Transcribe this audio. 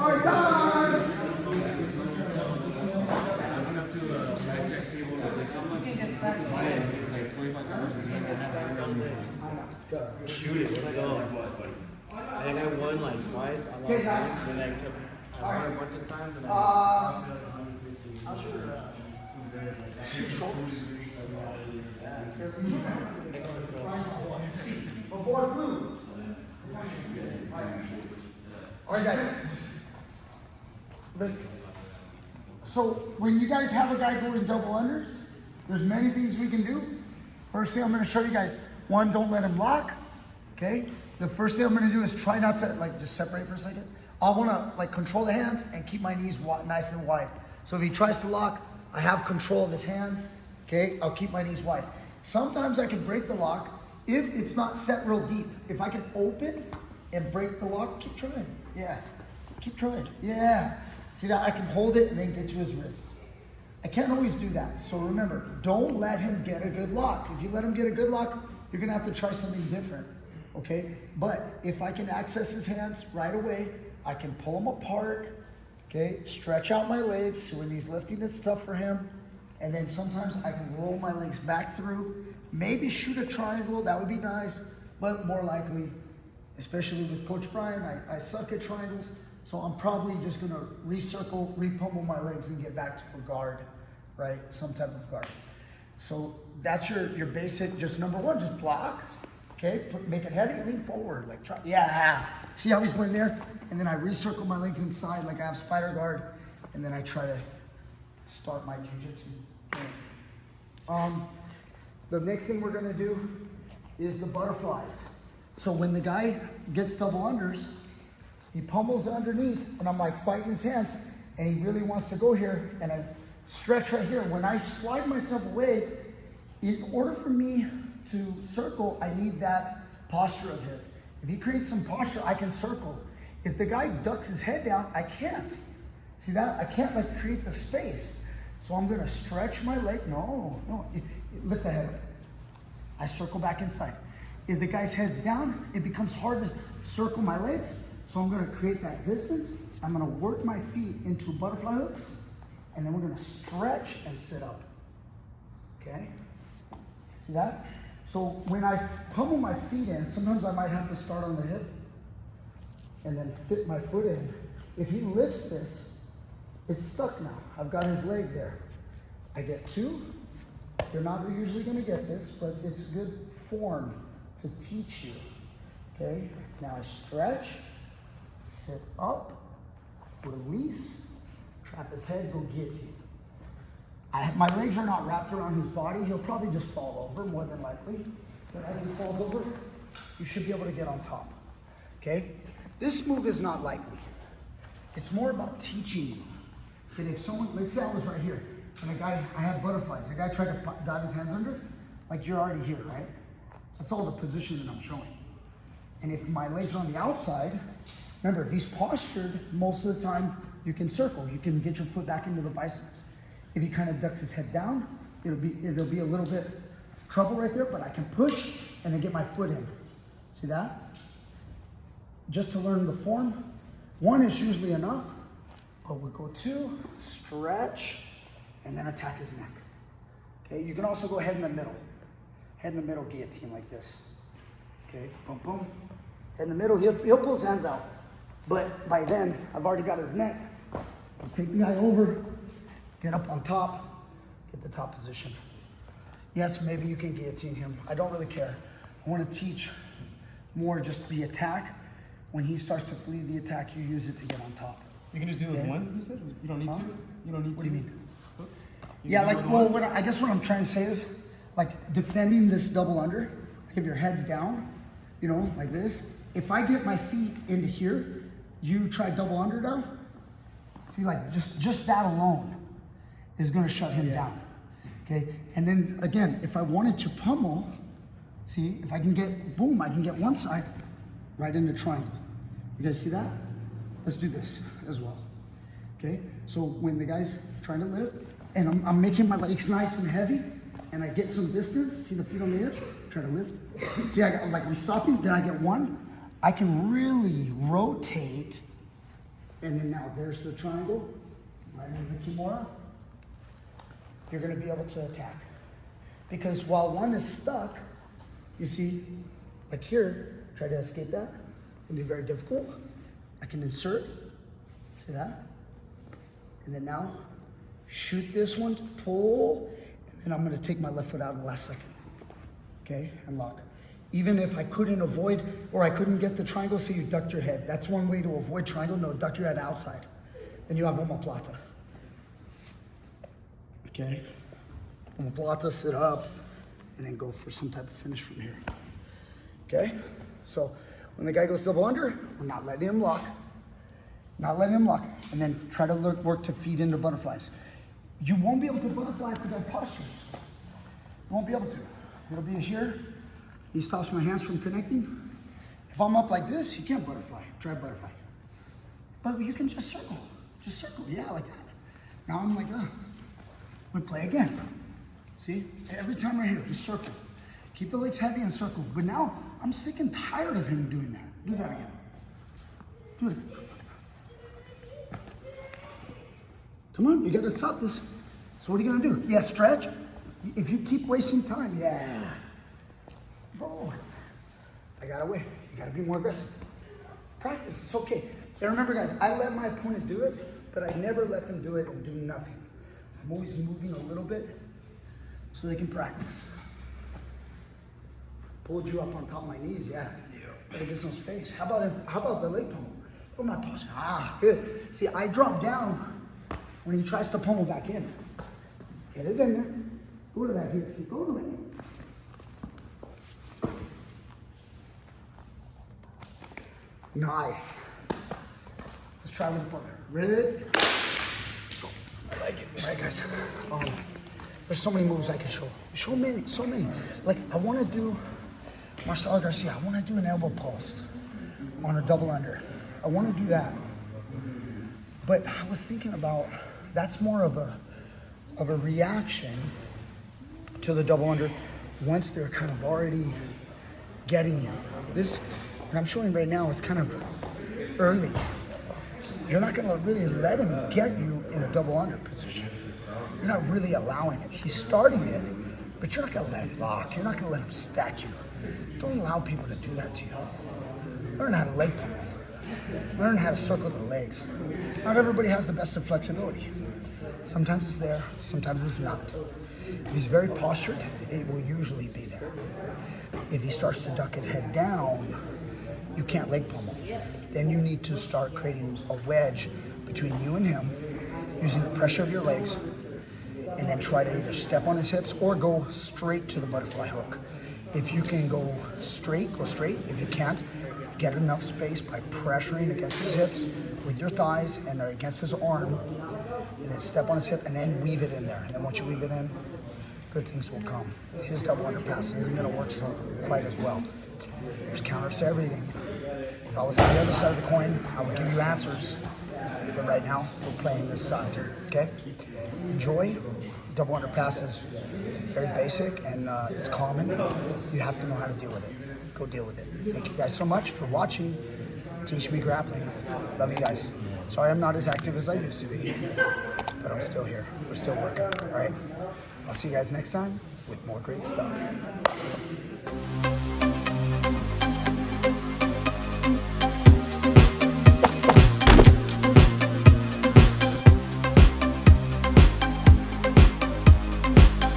All right, time. Let's go. Shoot it, let's go. I think I won like twice. I lost once, and then I won a bunch of times. And Aboard blue. All right, guys. So when you guys have a guy going double unders, there's many things we can do. First thing I'm going to show you guys, one, don't let him lock. Okay. The first thing I'm going to do is try not to just separate for a second. I want to control the hands and keep my knees nice and wide. So if he tries to lock, I have control of his hands. Okay. I'll keep my knees wide. Sometimes I can break the lock if it's not set real deep. If I can open and break the lock, keep trying. Yeah. Keep trying. Yeah. See that? I can hold it and then get to his wrists. I can't always do that. So remember, don't let him get a good lock. If you let him get a good lock, you're gonna have to try something different, okay? But if I can access his hands right away, I can pull him apart, okay? Stretch out my legs, so when he's lifting it's tough for him. And then sometimes I can roll my legs back through, maybe shoot a triangle, that would be nice, but more likely, especially with Coach Brian, I suck at triangles, so I'm probably just gonna recircle, repummel my legs and get back to a guard, right? Some type of guard. So that's your basic, just number one, just block, okay? Make it heavy, lean forward, try, yeah. See how he's going there? And then I recircle my legs inside like I have spider guard, and then I try to start my jiu-jitsu. Okay. The next thing we're gonna do is the butterflies. So when the guy gets double unders, he pummels underneath, and I'm fighting his hands, and he really wants to go here, and I stretch right here. When I slide myself away, in order for me to circle, I need that posture of his. If he creates some posture, I can circle. If the guy ducks his head down, I can't. See that? I can't create the space. So I'm gonna stretch my leg. No, lift the head up. I circle back inside. If the guy's head's down, it becomes hard to circle my legs. So I'm gonna create that distance. I'm gonna work my feet into butterfly hooks, and then we're gonna stretch and sit up, okay? See that? So when I pummel my feet in, sometimes I might have to start on the hip and then fit my foot in. If he lifts this, it's stuck now. I've got his leg there. I get two. You're not usually gonna get this, but it's good form to teach you, okay? Now I stretch, sit up, release, trap his head, go get you. My legs are not wrapped around his body. He'll probably just fall over, more than likely. But as he falls over, you should be able to get on top, okay? This move is not likely. It's more about teaching you that if someone, let's say I was right here, and I had butterflies. A guy tried to dive his hands under, you're already here, right? That's all the position that I'm showing. And if my legs are on the outside, remember, if he's postured, most of the time you can circle. You can get your foot back into the biceps. If he kind of ducks his head down, it'll be a little bit trouble right there, but I can push and then get my foot in. See that? Just to learn the form. One is usually enough, but we'll go two, stretch, and then attack his neck. Okay, you can also go head in the middle. Head in the middle guillotine like this. Okay, boom, boom. Head in the middle, he'll pull his hands out. But by then, I've already got his neck. I'll take the guy over, get up on top, get the top position. Yes, maybe you can guillotine him. I don't really care. I want to teach more just the attack. When he starts to flee the attack, you use it to get on top. You can just do it with one, you said? You don't need to? You don't need What do you mean? Hooks? I guess what I'm trying to say is, defending this double under, if your head's down, like this, if I get my feet into here, you try double under down, see, just that alone is gonna shut him down, okay? And then, again, if I wanted to pummel, see, if I can get, boom, I can get one side right into triangle. You guys see that? Let's do this as well, okay? So when the guy's trying to lift, and I'm making my legs nice and heavy, and I get some distance, see the feet on the hips, try to lift. See, I'm stopping, then I get one. I can really rotate And then now there's the triangle, right in the Kimura. You're gonna be able to attack. Because while one is stuck, you see, like here, try to escape that. It'll be very difficult. I can insert, see that? And then now, shoot this one, pull, and then I'm gonna take my left foot out in the last second. Okay, and lock. Even if I couldn't avoid, or I couldn't get the triangle, so you ducked your head. That's one way to avoid triangle. No, duck your head outside. Then you have omoplata. Okay, omoplata, sit up, and then go for some type of finish from here. Okay, so when the guy goes double under, we're not letting him lock. Not letting him lock. And then try to work to feed into butterflies. You won't be able to butterfly if you got postures. You won't be able to. It'll be here. He stops my hands from connecting. If I'm up like this, you can't butterfly. Try butterfly. But you can just circle. Just circle. Yeah, like that. Now I'm like, we play again. See? Every time right here, just circle. Keep the legs heavy and circle. But now I'm sick and tired of him doing that. Do that again. Do it again. Come on, you gotta stop this. So what are you gonna do? Yeah, stretch. If you keep wasting time, yeah. Go. I gotta wait. You gotta be more aggressive. Practice, it's okay. And remember guys, I let my opponent do it, but I never let them do it and do nothing. I'm always moving a little bit so they can practice. Pulled you up on top of my knees, yeah. Gotta get some space. How about the leg pummel? Look at my posture. Ah, good. See, I drop down when he tries to pummel back in. Get it in there. Go to that here. See, go to it. Nice. Let's try with the partner. Ready? Go. I like it. All right, guys. There's so many moves I can show. So many. Like, I want to do Marcelo Garcia. I want to do an elbow post on a double under. I want to do that. But I was thinking about, that's more of a reaction to the double under once they're kind of already getting you. This, what I'm showing right now is kind of early. You're not gonna really let him get you in a double under position. You're not really allowing it. He's starting it, but you're not gonna let him lock. You're not gonna let him stack you. Don't allow people to do that to you. Learn how to leg pummel. Learn how to circle the legs. Not everybody has the best of flexibility. Sometimes it's there, sometimes it's not. If he's very postured, it will usually be there. If he starts to duck his head down, you can't leg pummel. Then you need to start creating a wedge between you and him, using the pressure of your legs, and then try to either step on his hips or go straight to the butterfly hook. If you can go straight, go straight. If you can't, get enough space by pressuring against his hips with your thighs and against his arm, and then step on his hip and then weave it in there. And then once you weave it in, good things will come. His double underpass isn't gonna work so quite as well. There's counters to everything. If I was on the other side of the coin, I would give you answers. But right now, we're playing this side, okay? Enjoy. Double underpass is very basic and it's common. You have to know how to deal with it. Go deal with it. Thank you guys so much for watching Teach Me Grappling. Love you guys. Sorry I'm not as active as I used to be, but I'm still here. We're still working, all right? I'll see you guys next time with more great stuff.